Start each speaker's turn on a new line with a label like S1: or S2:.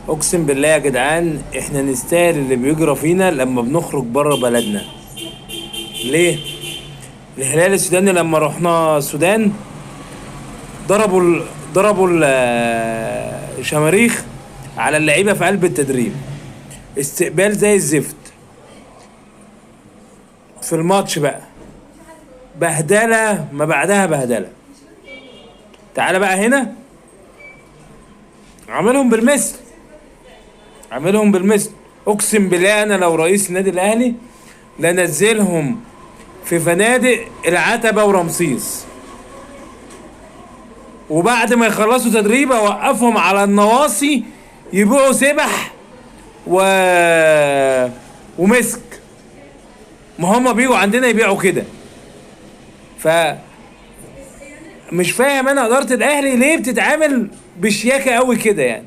S1: اقسم بالله يا جدعان احنا نستاهل اللي بيجرى فينا لما بنخرج بره بلدنا. ليه؟ الهلال السوداني لما رحنا السودان ضربوا الشماريخ على اللعيبه في قلب التدريب. استقبال زي الزفت في الماتش بقى. بهدله ما بعدها بهدله. تعالى بقى هنا، عاملهم بالمثل. عاملهم بالمثل. اقسم بالله انا لو رئيس النادي الاهلي لنزلهم في فنادق العتبة ورمسيس، وبعد ما يخلصوا تدريب اوقفهم على النواصي يبيعوا سبح و... ومسك. ما هم بيجوا عندنا يبيعوا كده. ف مش فاهم انا اداره الاهلي ليه بتتعامل بشياكه قوي كده يعني.